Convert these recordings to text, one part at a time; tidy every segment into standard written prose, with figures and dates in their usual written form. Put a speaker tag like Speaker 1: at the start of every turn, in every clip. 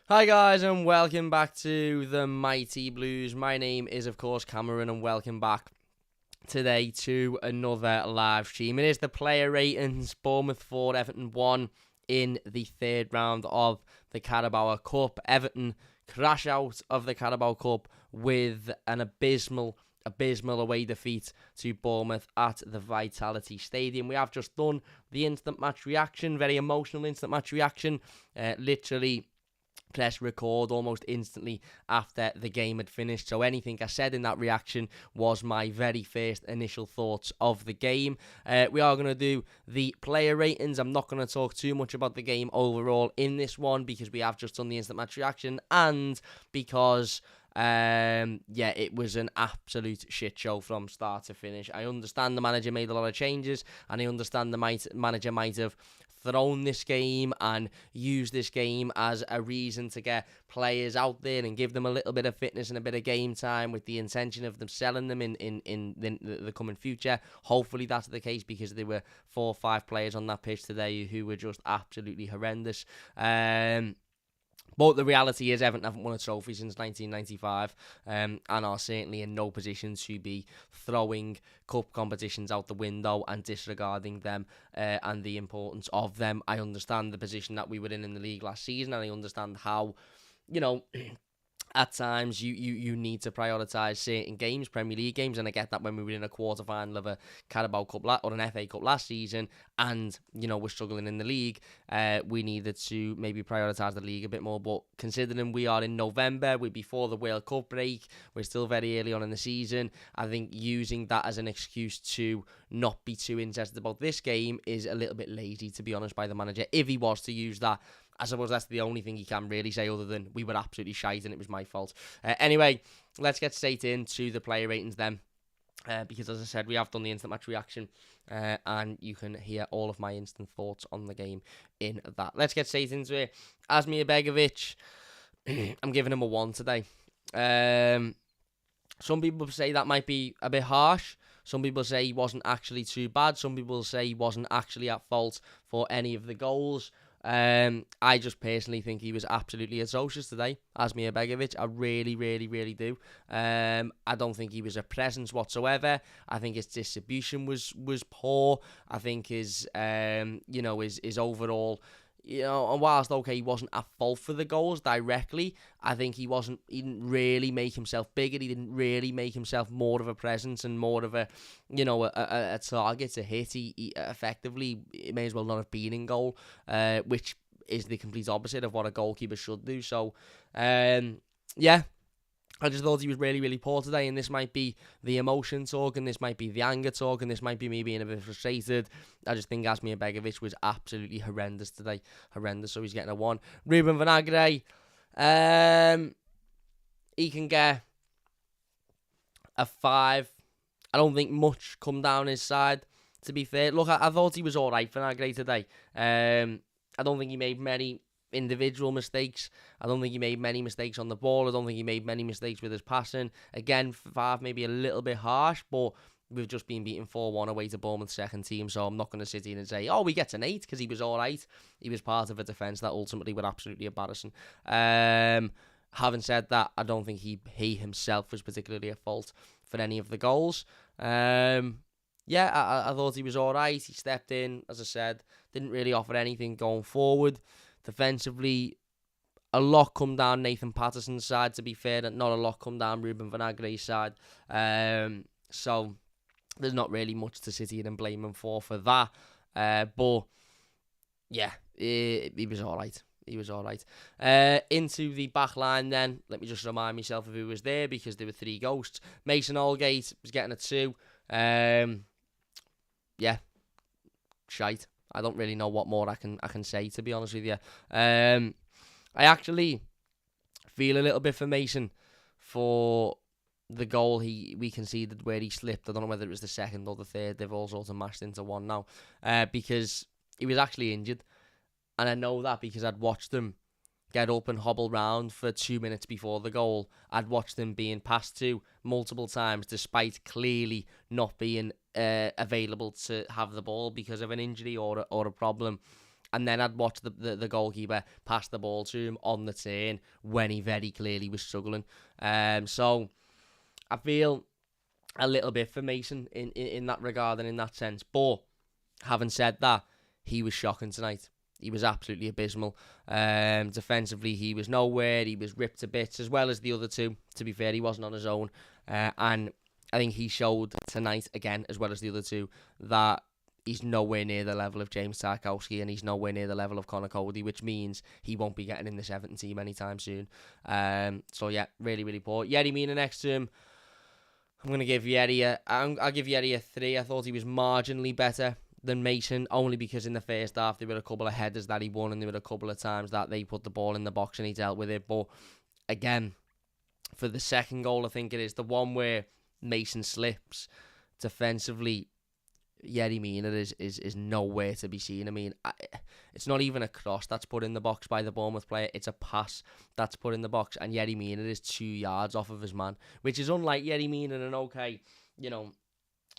Speaker 1: Hi guys and welcome back to the Mighty Blues. My name is of course Cameron and welcome back today to another live stream. It is the player ratings. Bournemouth 4, Everton 1 in the third round of the Carabao Cup. Everton crash out of the Carabao Cup with an abysmal away defeat to Bournemouth at the Vitality Stadium. We have just done the instant match reaction, very emotional instant match reaction. Literally press record almost instantly after the game had finished. So anything I said in that reaction was my very first initial thoughts of the game. We are going to do the player ratings. I'm not going to talk too much about the game overall in this one because we have just done the instant match reaction and because it was an absolute shit show from start to finish. I understand the manager made a lot of changes and I understand the manager might have thrown this game and used this game as a reason to get players out there and give them a little bit of fitness and a bit of game time with the intention of them selling them in the coming future. Hopefully that's the case because there were 4 or 5 players on that pitch today who were just absolutely horrendous. But the reality is Everton haven't won a trophy since 1995 and are certainly in no position to be throwing cup competitions out the window and disregarding them and the importance of them. I understand the position that we were in the league last season and I understand how, at times you need to prioritise certain games, Premier League games, and I get that when we were in a quarter-final of a Carabao Cup or an FA Cup last season and, we're struggling in the league, we needed to maybe prioritise the league a bit more. But considering we are in November, we're before the World Cup break, we're still very early on in the season, I think using that as an excuse to not be too interested about this game is a little bit lazy, to be honest, by the manager. If he was to use that, I suppose that's the only thing he can really say other than we were absolutely shite and it was my fault. Anyway, let's get straight into the player ratings then. Because as I said, we have done the instant match reaction and you can hear all of my instant thoughts on the game in that. Let's get straight into it. Asmir Begovic, I'm giving him a 1 today. Some people say that might be a bit harsh. Some people say he wasn't actually too bad. Some people say he wasn't actually at fault for any of the goals. I just personally think he was absolutely atrocious today, Asmir Begovic. I really, really, really do. I don't think he was a presence whatsoever. I think his distribution was poor. I think his overall, and whilst okay, he wasn't at fault for the goals directly, I think he didn't really make himself bigger. He didn't really make himself more of a presence and more of a target to hit. He effectively, it may as well not have been in goal, which is the complete opposite of what a goalkeeper should do. So, I just thought he was really, really poor today, and this might be the emotion talk, and this might be the anger talk, and this might be me being a bit frustrated. I just think Asmir Begovic was absolutely horrendous today. Horrendous, so he's getting a 1. Ruben Vinagre, he can get a 5. I don't think much come down his side, to be fair. Look, I thought he was alright, Vinagre, today. I don't think he made many individual mistakes. I don't think he made many mistakes on the ball. I don't think he made many mistakes with his passing. Again, 5 maybe a little bit harsh, but we've just been beaten 4-1 away to Bournemouth's second team, so I'm not going to sit here and say, we get an 8 because he was alright. He was part of a defence that ultimately were absolutely embarrassing. Having said that, I don't think he himself was particularly at fault for any of the goals. I thought he was alright. He stepped in, as I said, didn't really offer anything going forward. Defensively, a lot come down Nathan Patterson's side, to be fair, and not a lot come down Ruben Vinagre's side. So there's not really much to sit here and blame him for that. But yeah, he was alright. He was alright. Into the back line then, let me just remind myself of who was there because there were 3 ghosts. Mason Holgate was getting a 2. Shite. I don't really know what more I can say, to be honest with you. I actually feel a little bit for Mason for the goal we conceded where he slipped. I don't know whether it was the second or the third. They've all sort of mashed into one now because he was actually injured. And I know that because I'd watched them get up and hobble round for 2 minutes before the goal. I'd watched them being passed to multiple times despite clearly not being available to have the ball because of an injury or a problem. And then I'd watch the goalkeeper pass the ball to him on the turn when he very clearly was struggling. So I feel a little bit for Mason in that regard and in that sense. But having said that, he was shocking tonight. He was absolutely abysmal. Defensively, he was nowhere. He was ripped to bits, as well as the other two. To be fair, he wasn't on his own. And I think he showed tonight, again, as well as the other two, that he's nowhere near the level of James Tarkowski, and he's nowhere near the level of Connor Cody, which means he won't be getting in this Everton team anytime soon. So yeah, really, really poor. Yerry Mina next to him, I'm going to give Yerry I'll give Yerry a 3. I thought he was marginally better than Mason, only because in the first half there were a couple of headers that he won, and there were a couple of times that they put the ball in the box and he dealt with it. But again, for the second goal, I think it is the one where Mason slips defensively, Yerry Mina is nowhere to be seen. I mean, it's not even a cross that's put in the box by the Bournemouth player. It's a pass that's put in the box, and Yerry Mina is 2 yards off of his man, which is unlike Yerry Mina. And okay, you know,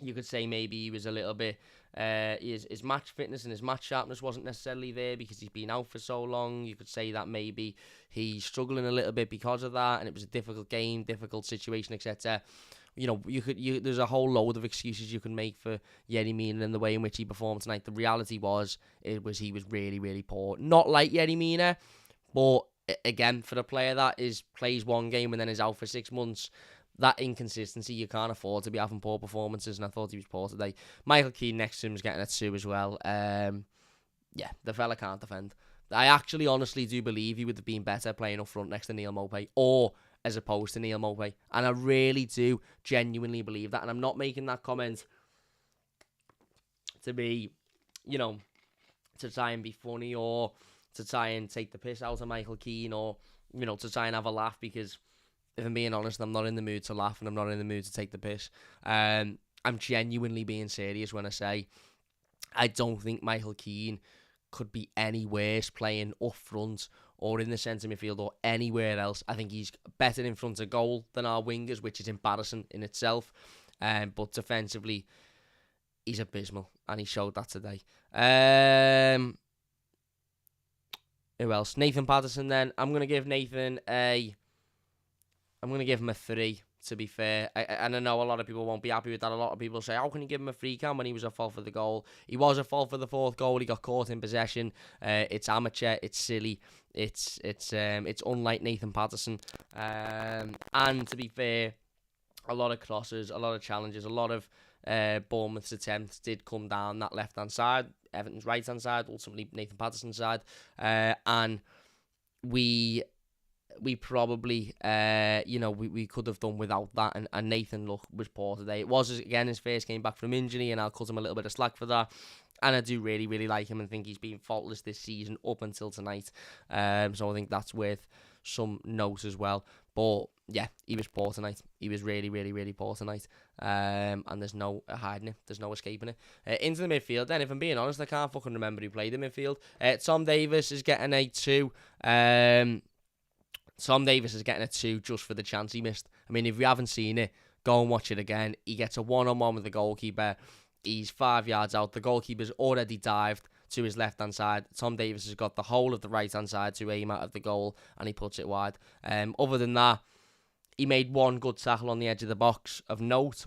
Speaker 1: you could say maybe he was a little bit, his match fitness and his match sharpness wasn't necessarily there because he's been out for so long. You could say that maybe he's struggling a little bit because of that, and it was a difficult game, difficult situation, etc. You know, there's a whole load of excuses you can make for Yerry Mina and the way in which he performed tonight. The reality was, he was really, really poor. Not like Yerry Mina, but again, for a player that plays one game and then is out for 6 months, that inconsistency, you can't afford to be having poor performances, and I thought he was poor today. Michael Keane next to him is getting a 2 as well. Yeah, the fella can't defend. I actually honestly do believe he would have been better playing up front next to Neal Maupay, or as opposed to Neal Maupay. And I really do genuinely believe that. And I'm not making that comment to be, you know, to try and be funny or to try and take the piss out of Michael Keane or, you know, to try and have a laugh, because if I'm being honest, I'm not in the mood to laugh and I'm not in the mood to take the piss. I'm genuinely being serious when I say I don't think Michael Keane could be any worse playing up front or in the centre midfield or anywhere else. I think he's better in front of goal than our wingers, which is embarrassing in itself. But defensively, he's abysmal, and he showed that today. Who else? Nathan Patterson then. I'm going to give Nathan him a 3, to be fair. And I know a lot of people won't be happy with that. A lot of people say, how can you give him a free cam when he was at fault for the goal? He was at fault for the 4th goal. He got caught in possession. It's amateur. It's silly. It's unlike Nathan Patterson. And to be fair, a lot of crosses, a lot of challenges, a lot of Bournemouth's attempts did come down that left-hand side, Everton's right-hand side, ultimately Nathan Patterson's side. And we probably, we could have done without that, and Nathan was poor today. It was, again, his first game back from injury, and I'll cut him a little bit of slack for that. And I do really, really like him and think he's been faultless this season up until tonight. So I think that's worth some note as well. But yeah, he was poor tonight. He was really, really, really poor tonight. And there's no hiding it. There's no escaping it. Into the midfield then, if I'm being honest, I can't fucking remember who played the midfield. Tom Davies is getting a 2. Tom Davies is getting a 2 just for the chance he missed. I mean, if you haven't seen it, go and watch it again. He gets a 1-on-1 with the goalkeeper. He's 5 yards out. The goalkeeper's already dived to his left-hand side. Tom Davies has got the whole of the right-hand side to aim out of the goal, and he puts it wide. Other than that, he made one good tackle on the edge of the box of note,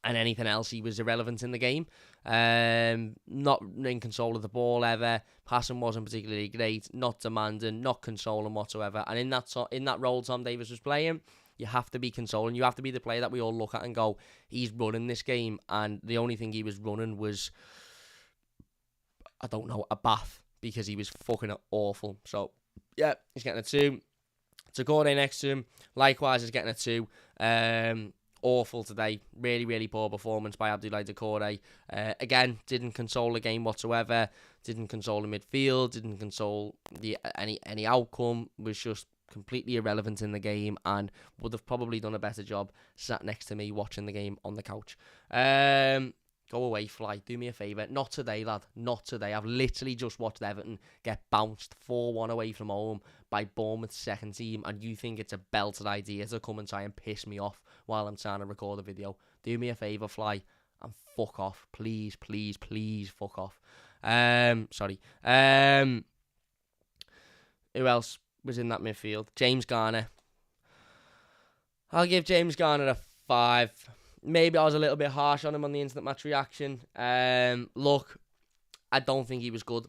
Speaker 1: and anything else, he was irrelevant in the game. Not in control of the ball ever. Passing wasn't particularly great. Not demanding. Not consoling whatsoever. And in that role Tom Davies was playing, you have to be consoling. You have to be the player that we all look at and go, he's running this game. And the only thing he was running was, I don't know, a bath, because he was fucking awful. So yeah, he's getting a 2. Tagore next to him, likewise, is getting a 2. Awful today. Really, really poor performance by Abdoulaye Doucouré. Again, didn't console the game whatsoever. Didn't console the midfield. Didn't console any outcome. Was just completely irrelevant in the game, and would have probably done a better job sat next to me watching the game on the couch. Go away, Fly. Do me a favour. Not today, lad. Not today. I've literally just watched Everton get bounced 4-1 away from home by Bournemouth's second team, and you think it's a belted idea to come and try and piss me off while I'm trying to record a video. Do me a favour, Fly, and fuck off. Please, please, please fuck off. Sorry. Who else was in that midfield? James Garner. I'll give James Garner a 5. Maybe I was a little bit harsh on him on the instant match reaction. Look, I don't think he was good,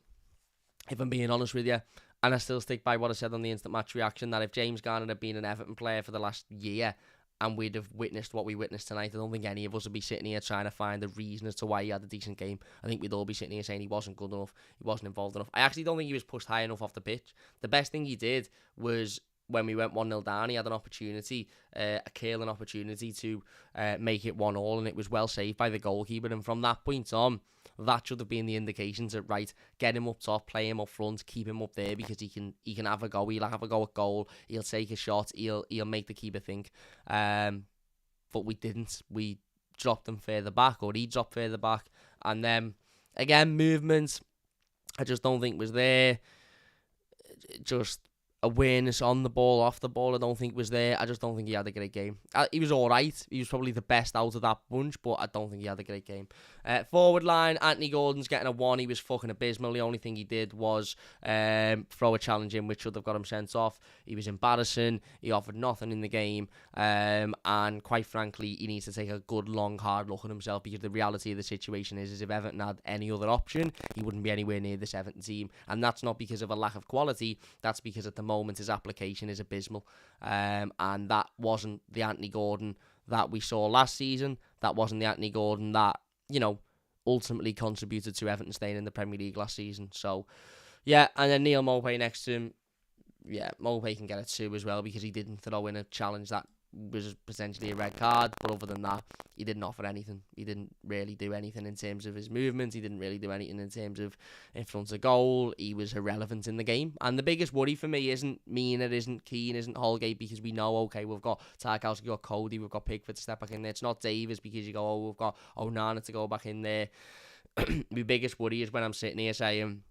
Speaker 1: if I'm being honest with you. And I still stick by what I said on the instant match reaction, that if James Garner had been an Everton player for the last year and we'd have witnessed what we witnessed tonight, I don't think any of us would be sitting here trying to find a reason as to why he had a decent game. I think we'd all be sitting here saying he wasn't good enough, he wasn't involved enough. I actually don't think he was pushed high enough off the pitch. The best thing he did was when we went 1-0 down, he had an opportunity, a killing opportunity to make it 1-1, and it was well saved by the goalkeeper. And from that point on, that should have been the indications that, right, get him up top, play him up front, keep him up there, because he can have a go. He'll have a go at goal. He'll take a shot. He'll make the keeper think. But we didn't. We dropped him further back, or he dropped further back, and then again, movement, I just don't think was there. Just awareness on the ball, off the ball, I don't think was there. I just don't think he had a great game. He was alright. He was probably the best out of that bunch, but I don't think he had a great game. Forward line, Anthony Gordon's getting a 1. He was fucking abysmal. The only thing he did was throw a challenge in, which should have got him sent off. He was embarrassing. He offered nothing in the game. And quite frankly, he needs to take a good, long, hard look at himself, because the reality of the situation is if Everton had any other option, he wouldn't be anywhere near this Everton team. And that's not because of a lack of quality. That's because at the moment his application is abysmal. And that wasn't the Anthony Gordon that we saw last season. That wasn't the Anthony Gordon that, ultimately contributed to Everton staying in the Premier League last season. So, yeah, and then Neil Maupay next to him. Yeah, Maupay can get a 2 as well, because he didn't throw in a challenge that was potentially a red card. But other than that, he didn't offer anything. He didn't really do anything in terms of his movements. He didn't really do anything in terms of in front of goal. He was irrelevant in the game. And the biggest worry for me isn't Mina, isn't Keane, isn't Holgate, because we know, okay, we've got Tarkowski, we've got Cody, we've got Pickford to step back in there. It's not Davis, because you go, oh, we've got Onana to go back in there. My biggest worry is when I'm sitting here saying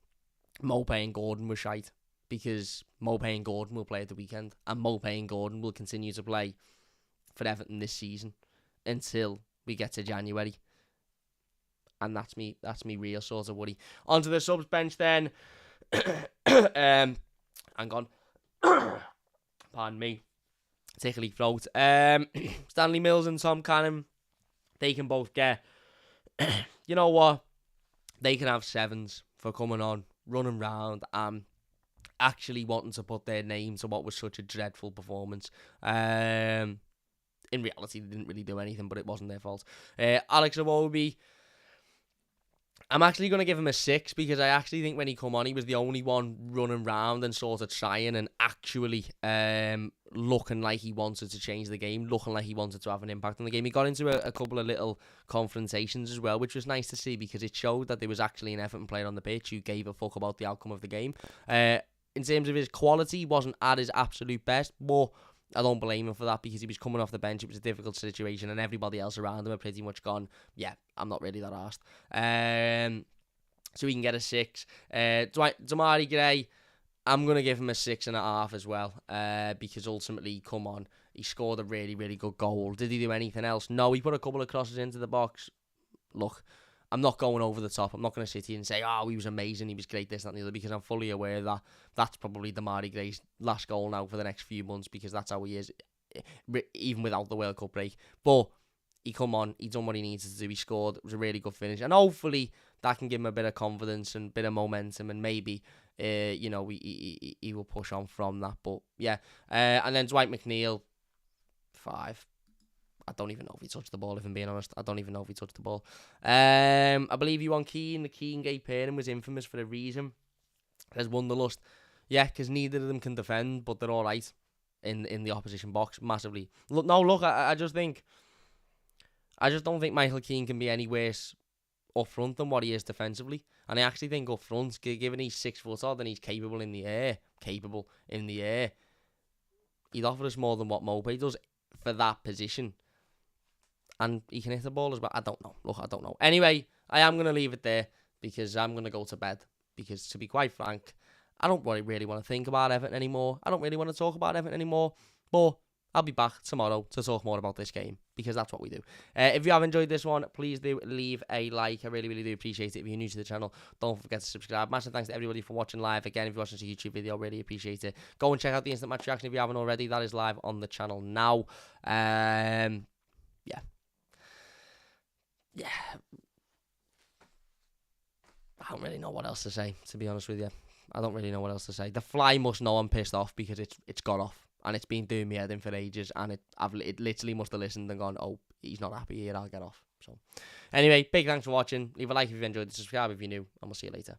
Speaker 1: Maupay and Gordon were shite, because Maupay and Gordon will play at the weekend, and Maupay and Gordon will continue to play for Everton this season until we get to January. And that's me real sort of worry. Onto the subs bench then. Hang on. Pardon me. Tickly throat. Stanley Mills and Tom Cannon, they can both get, you know what? They can have 7s for coming on, running round, and actually wanting to put their name to what was such a dreadful performance. In reality, they didn't really do anything, but it wasn't their fault. Alex Iwobi, I'm actually going to give him a 6, because I actually think when he come on, he was the only one running round and sort of trying and actually looking like he wanted to change the game, looking like he wanted to have an impact on the game. He got into a couple of little confrontations as well, which was nice to see, because it showed that there was actually an Everton player on the pitch who gave a fuck about the outcome of the game. In terms of his quality, he wasn't at his absolute best, but I don't blame him for that, because he was coming off the bench. It was a difficult situation, and everybody else around him had pretty much gone, yeah, I'm not really that arsed. So he can get a 6. Damari Gray, I'm going to give him a 6.5 as well, because ultimately, come on, he scored a really, really good goal. Did he do anything else? No, he put a couple of crosses into the box. Look, I'm not going over the top. I'm not going to sit here and say, oh, he was amazing, he was great, this, that, and the other, because I'm fully aware that that's probably Damari Gray's last goal now for the next few months, because that's how he is, even without the World Cup break. But he come on, he done what he needed to do, he scored, it was a really good finish, and hopefully that can give him a bit of confidence and a bit of momentum, and maybe, he will push on from that. But yeah, and then Dwight McNeil, 5. I don't even know if he touched the ball, if I'm being honest. I don't even know if he touched the ball. I believe you on Keane. The Keane-gate pairing was infamous for a reason. There's Wanderlust. Yeah, because neither of them can defend, but they're all right in the opposition box, massively. Look, I just don't think Michael Keane can be any worse up front than what he is defensively. And I actually think up front, given he's 6 foot odd and he's capable in the air, he'd offer us more than what Maupay does for that position. And he can hit the ball as well. I don't know. Look, I don't know. Anyway, I am going to leave it there, because I'm going to go to bed. Because, to be quite frank, I don't really want to think about Everton anymore. I don't really want to talk about Everton anymore. But I'll be back tomorrow to talk more about this game, because that's what we do. If you have enjoyed this one, please do leave a like. I really, really do appreciate it. If you're new to the channel, don't forget to subscribe. Massive thanks to everybody for watching live. Again, if you're watching this YouTube video, really appreciate it. Go and check out the Instant Match Reaction if you haven't already. That is live on the channel now. Yeah. I don't really know what else to say, to be honest with you. I don't really know what else to say. The fly must know I'm pissed off, because it's got off. And it's been doing me head in for ages. And it literally must have listened and gone, oh, he's not happy here, I'll get off. So, anyway, big thanks for watching. Leave a like if you've enjoyed. Subscribe if you're new. And we'll see you later.